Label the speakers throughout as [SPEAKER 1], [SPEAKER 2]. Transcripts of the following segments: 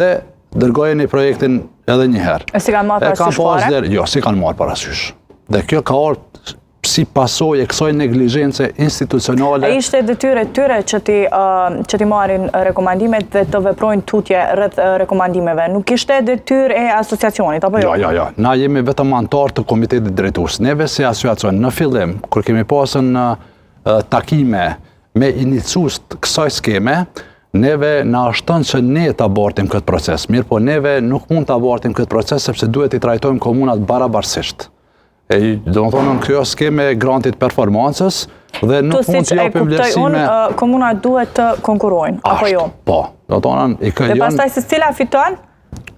[SPEAKER 1] dhe dërgojeni projektin edhe një herë.
[SPEAKER 2] Si kanë marrë parasysh fare?
[SPEAKER 1] Jo, si kanë marrë parasysh. Dhe kjo ka ardhur si pasojë e kësaj neglizhence institucionale.
[SPEAKER 2] A ishte detyrë tyre që ti marrin rekomandimet dhe të veprojnë tutje rreth rekomandimeve? Nuk ishte detyrë e asociacionit, apo jo?
[SPEAKER 1] Jo. Na jemi vetëm antar të komitetit drejtues. Neve si asociacion, në fillim, kur kemi pasën takime me iniciues të kësaj skeme, neve na shton që ne të abortim këtë proces. Mirë po neve nuk mund të abortim këtë proces sepse duhet i trajtojmë komunat barabartësisht. Do më thonë në kjo skeme grantit performancës dhe nuk mund të japim vlerësime.
[SPEAKER 2] Komunat duhet të konkurojnë, apo jo?
[SPEAKER 1] Po, do të thonë i
[SPEAKER 2] dhe pastaj se cila fiton?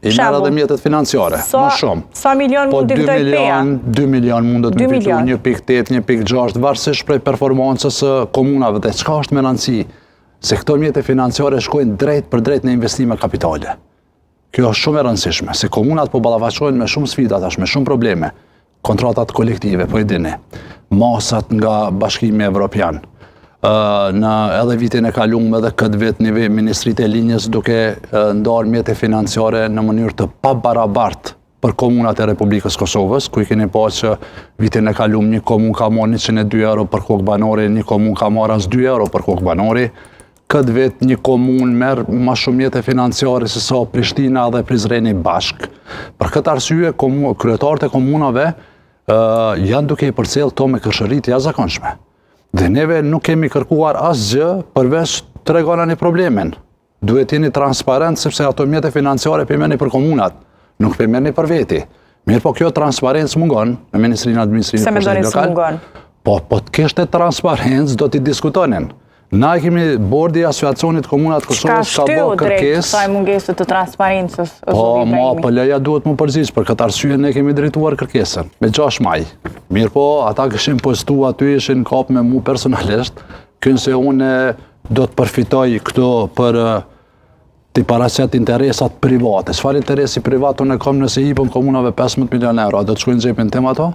[SPEAKER 1] I merr edhe mjetet financiare, më shumë.
[SPEAKER 2] Sa milion mund të fitoj peja?
[SPEAKER 1] 2 milion mundet me fitu, 1.8, 1.6, varësisht prej performancës komunave dhe çka është me rëndësi, se këto mjetet financiare shkojnë drejt për drejt në investime kapitale. Kjo është shumë e rëndësishme, se komunat po ballafaqohen me shumë sfida tash, me shumë probleme. Kontratat kolektive, po i dini, masat nga Bashkimi Evropian. Edhe vitin e kaluar edhe këtë vit një Ministritë e Linjës duke ndarë mjete financiare në mënyrë të pabarabartë për komunat e Republikës Kosovës, ku i keni pasur që vitin e kaluar një komunë ka marrë 102 euro për kokë banori, një komunë ka marrë as 2 euro për kokë banori. Këtë vit një komunë merr më shumë mjete financiare se sa Prishtina dhe Prizreni bashk. Për këtë arsye, kryetarët e komunave janë duke i përcjell këto me këshërit jashtëzakonshme. Dhe neve nuk kemi kërkuar asgjë përveç tregoni problemin. Duhet jeni transparent sepse ato mjete financiare përmendni për komunat, nuk përmendni për veti. Mirë po kjo transparencë mungon në Ministrinë e Administrimit
[SPEAKER 2] të Pushtetit Lokal.
[SPEAKER 1] Po të kishte transparencë do t'i diskutonin. Na kemi bordi i Asociacionit Komunat Kosovës ka bërë kërkesë.
[SPEAKER 2] Sa mungesë të transparencës.
[SPEAKER 1] Po, APL-ja duhet më përgjigj për këtë arsye ne kemi drejtuar kërkesën me 6 maj. Mirë po, ata kishin postu aty ishin kap me mu personalisht, kënse unë do të përfitoj këto për të paraqet interesat private. Çfarë interesi privat unë kam nëse i jepën komunave 15 milion euro, do të shkojnë në xhepin tim ato?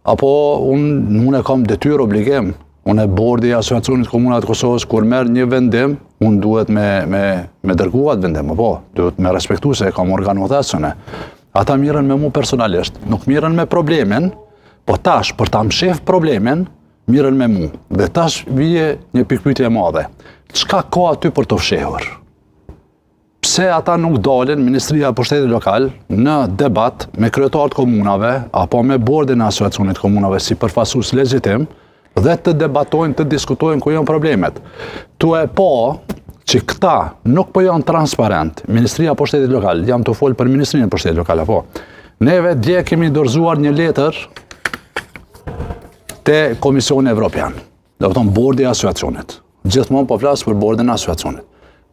[SPEAKER 1] Apo unë kam detyrë obligim. Unë e bordi i Asociacionit Komunat Kosovës, kur merr një vendim, unë duhet me dërgu atë vendim, po, duhet me respektu se e kam organizacione. Ata mirën me mu personalisht, nuk mirën me problemin, po tash, për ta mshef problemin, mirën me mu. Dhe tash vije një pikpyetje e madhe. Çka ka aty për të fshehur? Pse ata nuk dalin, Ministria e Pushtetit Lokal, në debat me kryetarët komunave, apo me bordin e Asociacionit Komunave si përfaqësues legjitim, dhe të debatojnë, të diskutojnë ku janë problemet. Tu e po që këta nuk po janë transparent, Ministria e Pushtetit Lokal, jam të folë për Ministrinë e Pushtetit Lokal, apo. Neve dje kemi dorëzuar një letër te Komisioni Evropian, do të thonë bordi i asociacionit. Gjithmonë po flas për bordin e asociacionit.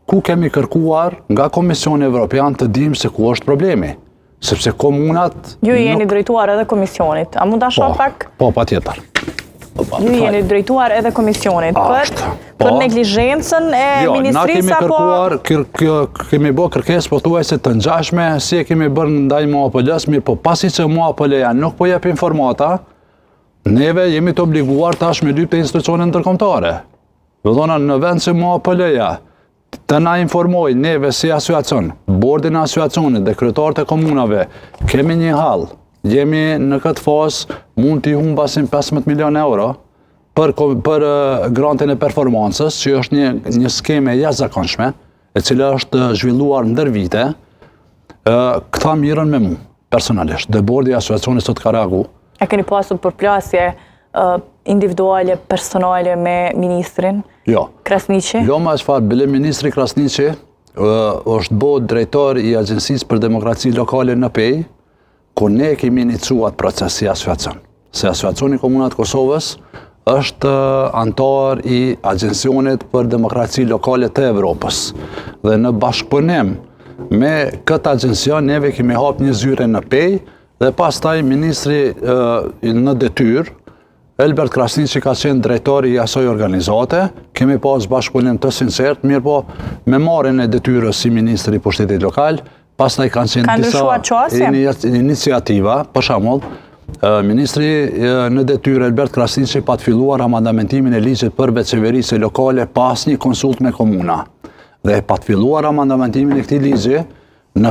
[SPEAKER 1] Ku kemi kërkuar nga Komisioni Evropian të dimë se ku është problemi, sepse komunat
[SPEAKER 2] ju jeni drejtuar edhe komisionit. A mund ta shoh pak?
[SPEAKER 1] Po, patjetër.
[SPEAKER 2] Ju jeni drejtuar edhe komisionit për neglizhencën e ministrisë apo?
[SPEAKER 1] Na kemi bërë kërkesë pothuajse të ngjashme si e kemi bërë ndaj MAPL-s, mirë po pasi që MAPL-ja nuk po jep informata, neve jemi të obliguar tash me lyp të institucione ndërkombëtare. Do thonë në vend se MAPL-ja të na informoj neve si asociacion, bordin e asociacionit dhe kryetarët e komunave, kemi një hall. Jemi në këtë fazë mund t'i humbasim 15 milion euro për grantin e performancës, që është një skeme jashtëzakonshme, e cila është zhvilluar ndër vite. Këta mirën me mu, personalisht, dhe bordi i asociacionit sot ka reagu.
[SPEAKER 2] E keni pasur përplasje individuale, personale me ministrin Krasniqi?
[SPEAKER 1] Jo, ma çfarë, bile ministri Krasniqi është bërë drejtor i Agjencisë për Demokraci Lokale në PEI, ku ne kemi iniciuar proces si asociacion. Se Asociacioni Komunat Kosovës është antar i Agjencionit për Demokraci Lokale të Evropës. Dhe në bashkëpunim me këtë agjencion, neve kemi hap një zyre në PEI, dhe pastaj ministri në detyrë, Elbert Krasniqi ka qenë drejtori i asoj organizate, kemi pas bashkëpunim të sinqert, mirë po me marrjen e detyrës si ministri i Pushtetit Lokal, pastaj kanë qenë disa iniciativa, për shembull, ministri në detyrë Elbert Krasniqi pa të filluar amandamentimin e ligjit për veçeverisë lokale pas një konsult me komuna. dhe pa të filluar amandamentimin e këtij ligji në